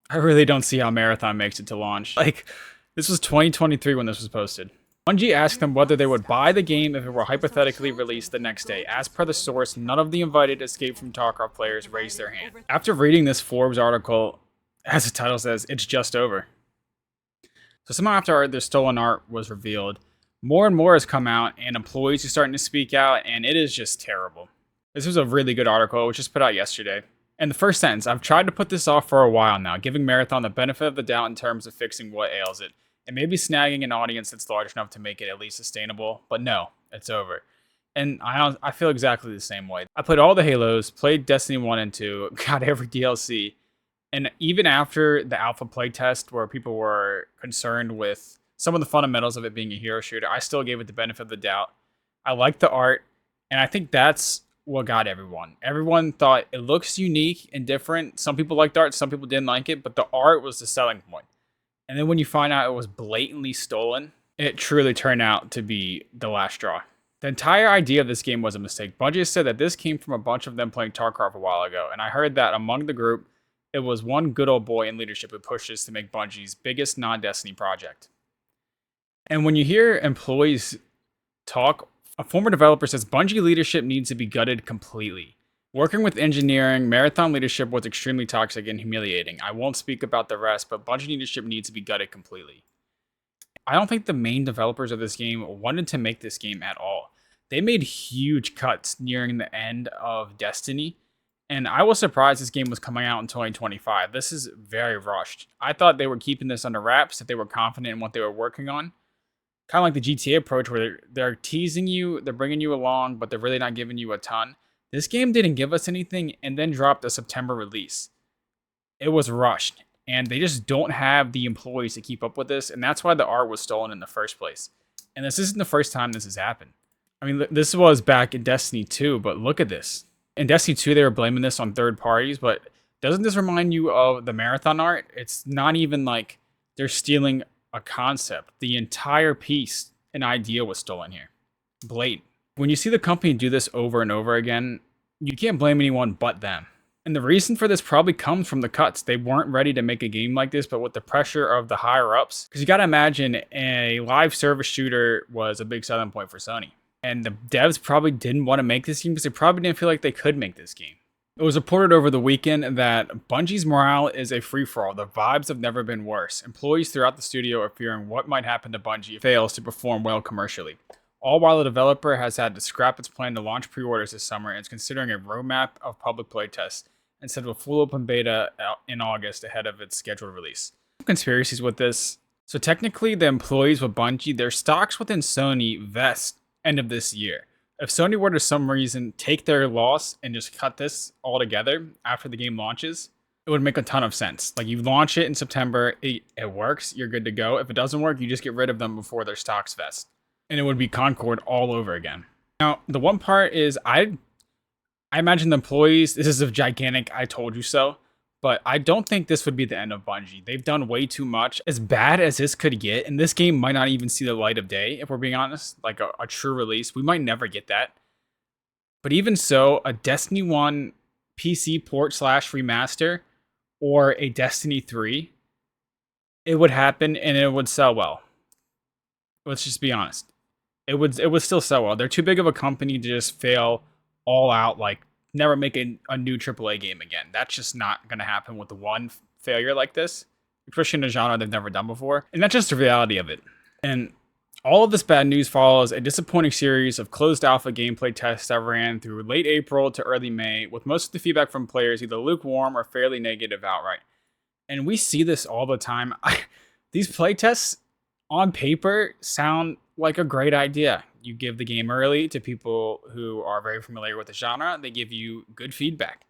I really don't see how Marathon makes it to launch. Like, this was 2023 when this was posted. Bungie asked them whether they would buy the game if it were hypothetically released the next day. As per the source, none of the invited Escape from Tarkov players raised their hand. After reading this Forbes article, as the title says, it's just over. So somehow after their stolen art was revealed, more and more has come out, and employees are starting to speak out, and it is just terrible. This was a really good article, which was put out yesterday. And the first sentence, I've tried to put this off for a while now, giving Marathon the benefit of the doubt in terms of fixing what ails it, and maybe snagging an audience that's large enough to make it at least sustainable, but no, it's over. And I feel exactly the same way. I played all the Halos, played Destiny 1 and 2, got every DLC, and even after the alpha playtest where people were concerned with some of the fundamentals of it being a hero shooter, I still gave it the benefit of the doubt. I liked the art, and I think that's what got everyone. Everyone thought it looks unique and different. Some people liked the art, some people didn't like it, but the art was the selling point. And then when you find out it was blatantly stolen, it truly turned out to be the last straw. The entire idea of this game was a mistake. Bungie said that this came from a bunch of them playing Tarkov a while ago, and I heard that among the group, it was one good old boy in leadership who pushed this to make Bungie's biggest non-Destiny project. And when you hear employees talk, a former developer says Bungie leadership needs to be gutted completely. Working with engineering, Marathon leadership was extremely toxic and humiliating. I won't speak about the rest, but Bungie leadership needs to be gutted completely. I don't think the main developers of this game wanted to make this game at all. They made huge cuts nearing the end of Destiny, and I was surprised this game was coming out in 2025. This is very rushed. I thought they were keeping this under wraps, that they were confident in what they were working on. Kind of like the GTA approach where they're teasing you, they're bringing you along, but they're really not giving you a ton. This game didn't give us anything and then dropped a September release. It was rushed, and they just don't have the employees to keep up with this, and that's why the art was stolen in the first place. And this isn't the first time this has happened. I mean, this was back in Destiny 2, but look at this. In Destiny 2, they were blaming this on third parties, but doesn't this remind you of the Marathon art? It's not even like they're stealing a concept. The entire piece and idea was stolen here. Blatant. When you see the company do this over and over again, you can't blame anyone but them. And the reason for this probably comes from the cuts. They weren't ready to make a game like this, but with the pressure of the higher ups, because you got to imagine a live service shooter was a big selling point for Sony. And the devs probably didn't want to make this game because they probably didn't feel like they could make this game. It was reported over the weekend that Bungie's morale is a free-for-all. The vibes have never been worse. Employees throughout the studio are fearing what might happen to Bungie if it fails to perform well commercially. All while the developer has had to scrap its plan to launch pre-orders this summer and is considering a roadmap of public playtests instead of a full open beta in August ahead of its scheduled release. Conspiracies with this. So technically, the employees with Bungie, their stocks within Sony vest end of this year. If Sony were to some reason take their loss and just cut this all together after the game launches, it would make a ton of sense. Like, you launch it in September, it works, you're good to go. If it doesn't work, you just get rid of them before their stocks vest. And it would be Concord all over again. Now, the one part is I imagine the employees, this is a gigantic I told you so, but I don't think this would be the end of Bungie. They've done way too much. As bad as this could get, and this game might not even see the light of day, if we're being honest, like a true release. We might never get that. But even so, a Destiny 1 PC port / remaster or a Destiny 3, it would happen and it would sell well. Let's just be honest. It would still sell well. They're too big of a company to just fail all out, like never make a new AAA game again. That's just not going to happen with the one failure like this, especially in a genre they've never done before. And that's just the reality of it. And all of this bad news follows a disappointing series of closed alpha gameplay tests that ran through late April to early May, with most of the feedback from players either lukewarm or fairly negative outright. And we see this all the time. These playtests on paper sound like a great idea. You give the game early to people who are very familiar with the genre. They give you good feedback,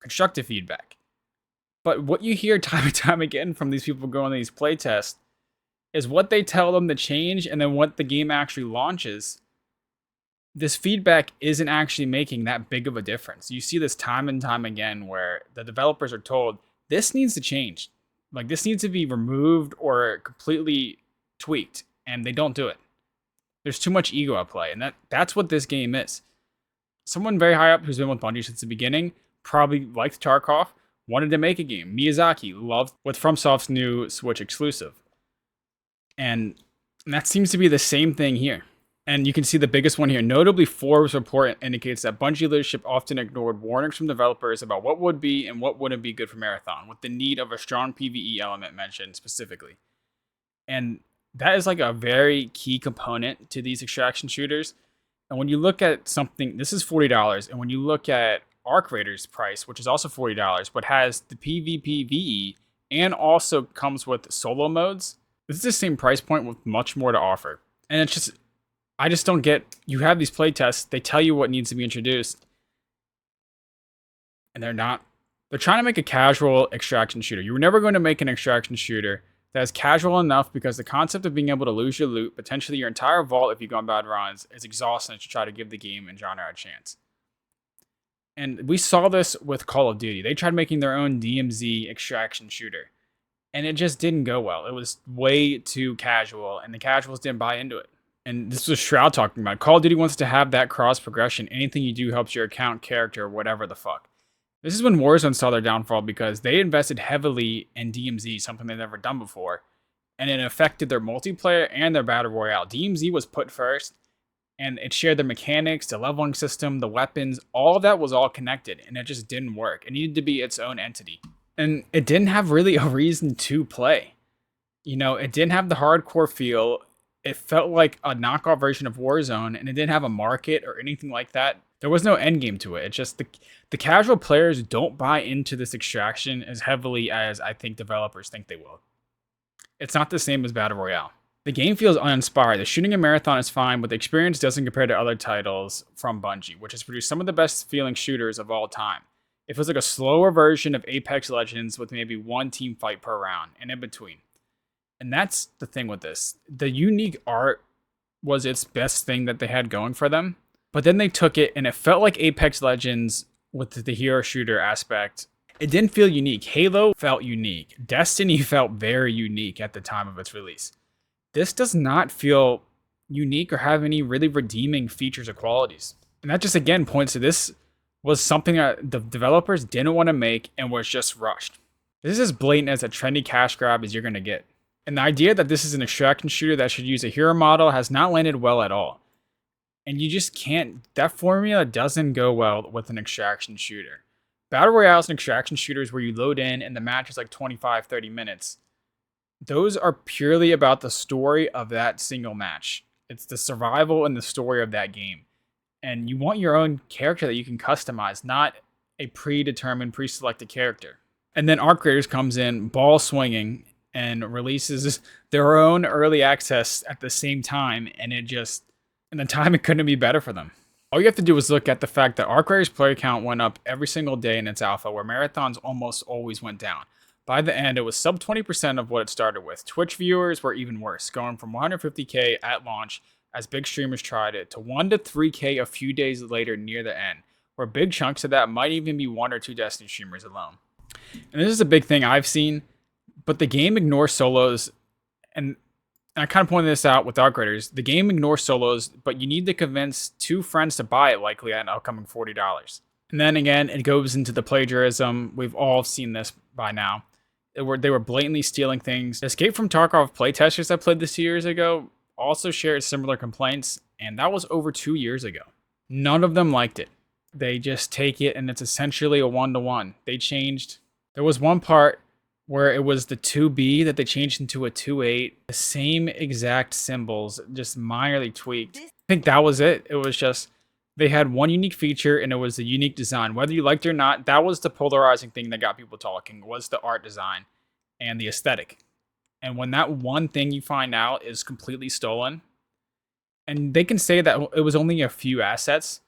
constructive feedback. But what you hear time and time again from these people going on these playtests is what they tell them to change, and then what the game actually launches. This feedback isn't actually making that big of a difference. You see this time and time again where the developers are told, this needs to change. Like, this needs to be removed or completely tweaked, and they don't do it. There's too much ego at play, and that's what this game is. Someone very high up who's been with Bungie since the beginning probably liked Tarkov, wanted to make a game. Miyazaki loved with FromSoft's new Switch exclusive. And that seems to be the same thing here. And you can see the biggest one here. Notably, Forbes report indicates that Bungie leadership often ignored warnings from developers about what would be and what wouldn't be good for Marathon, with the need of a strong PvE element mentioned specifically. And that is like a very key component to these extraction shooters. And when you look at something, this is $40, and when you look at Arc Raiders price, which is also $40, but has the PvPvE and also comes with solo modes, this is the same price point with much more to offer. And it's just, I just don't get, you have these playtests, they tell you what needs to be introduced, and they're trying to make a casual extraction shooter. You were never going to make an extraction shooter that is casual enough, because the concept of being able to lose your loot, potentially your entire vault if you go on bad runs, is exhausting to try to give the game and genre a chance. And we saw this with Call of Duty. They tried making their own DMZ extraction shooter, and it just didn't go well. It was way too casual, and the casuals didn't buy into it. And this was Shroud talking about. Call of Duty wants to have that cross progression. Anything you do helps your account, character, whatever the fuck. This is when Warzone saw their downfall, because they invested heavily in DMZ, something they've never done before, and it affected their multiplayer and their battle royale. DMZ was put first, and it shared the mechanics, the leveling system, the weapons, all of that was all connected, and it just didn't work. It needed to be its own entity. And it didn't have really a reason to play. You know, it didn't have the hardcore feel. It felt like a knockoff version of Warzone, and it didn't have a market or anything like that. There was no end game to it. It's just the casual players don't buy into this extraction as heavily as I think developers think they will. It's not the same as Battle Royale. The game feels uninspired. The shooting in Marathon is fine, but the experience doesn't compare to other titles from Bungie, which has produced some of the best feeling shooters of all time. It feels like a slower version of Apex Legends with maybe one team fight per round and in between. And that's the thing with this. The unique art was its best thing that they had going for them, but then they took it and it felt like Apex Legends with the hero shooter aspect. It didn't feel unique. Halo felt unique. Destiny felt very unique at the time of its release. This does not feel unique or have any really redeeming features or qualities. And that just again points to this was something that the developers didn't want to make and was just rushed. This is as blatant as a trendy cash grab as you're going to get. And the idea that this is an extraction shooter that should use a hero model has not landed well at all. And you just can't, that formula doesn't go well with an extraction shooter. Battle Royales and extraction shooters where you load in and the match is like 25-30 minutes. Those are purely about the story of that single match. It's the survival and the story of that game. And you want your own character that you can customize, not a predetermined, pre-selected character. And then Arc Raiders comes in, ball swinging, and releases their own early access at the same time, and the timing couldn't be better for them. All you have to do is look at the fact that Arc Raiders player count went up every single day in its alpha, where Marathons almost always went down. By the end, it was sub 20% of what it started with. Twitch viewers were even worse, going from 150k at launch as big streamers tried it, to 1 to 3k a few days later near the end, where big chunks of that might even be 1 or 2 Destiny streamers alone. And this is a big thing I've seen, but the game ignores solos, and I kind of pointed this out with Arc Raiders. The game ignores solos, but you need to convince 2 friends to buy it, likely at an upcoming $40. And then again, it goes into the plagiarism. We've all seen this by now. They were blatantly stealing things. Escape from Tarkov playtesters that played this 2 years ago also shared similar complaints, and that was over 2 years ago. None of them liked it. They just take it, and it's essentially a 1-to-1. They changed. There was one part where it was the 2B that they changed into a 2.8. The same exact symbols, just minorly tweaked. I think that was it. It was just, they had one unique feature, and it was the unique design. Whether you liked it or not, that was the polarizing thing that got people talking, was the art design and the aesthetic. And when that one thing you find out is completely stolen, and they can say that it was only a few assets,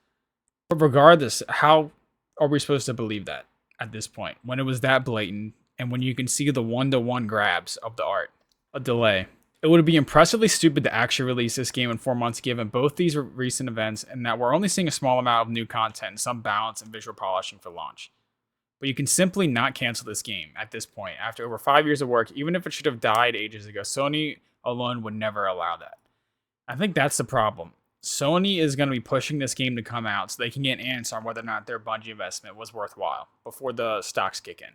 but regardless, how are we supposed to believe that at this point, when it was that blatant, and when you can see the 1-to-1 grabs of the art? A delay. It would be impressively stupid to actually release this game in 4 months given both these recent events, and that we're only seeing a small amount of new content and some balance and visual polishing for launch. But you can simply not cancel this game at this point. After over 5 years of work, even if it should have died ages ago, Sony alone would never allow that. I think that's the problem. Sony is going to be pushing this game to come out so they can get an answer on whether or not their Bungie investment was worthwhile before the stocks kick in.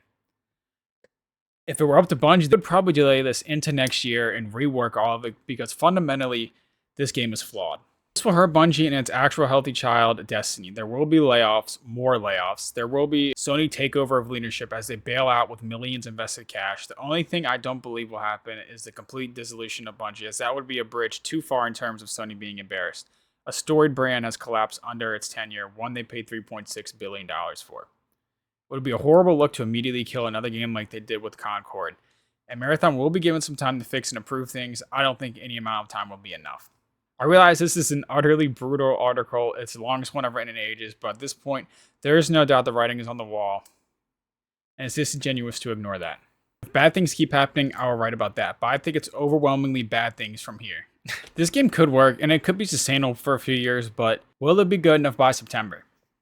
If it were up to Bungie, they'd probably delay this into next year and rework all of it because fundamentally, this game is flawed. This will hurt Bungie and its actual healthy child, Destiny. There will be layoffs, more layoffs. There will be Sony takeover of leadership as they bail out with millions invested cash. The only thing I don't believe will happen is the complete dissolution of Bungie, as that would be a bridge too far in terms of Sony being embarrassed. A storied brand has collapsed under its tenure, one they paid $3.6 billion for. It would be a horrible look to immediately kill another game like they did with Concord. And Marathon will be given some time to fix and improve things. I don't think any amount of time will be enough. I realize this is an utterly brutal article. It's the longest one I've written in ages, but at this point, there is no doubt the writing is on the wall. And it's disingenuous to ignore that. If bad things keep happening, I will write about that, but I think it's overwhelmingly bad things from here. This game could work, and it could be sustainable for a few years, but will it be good enough by September?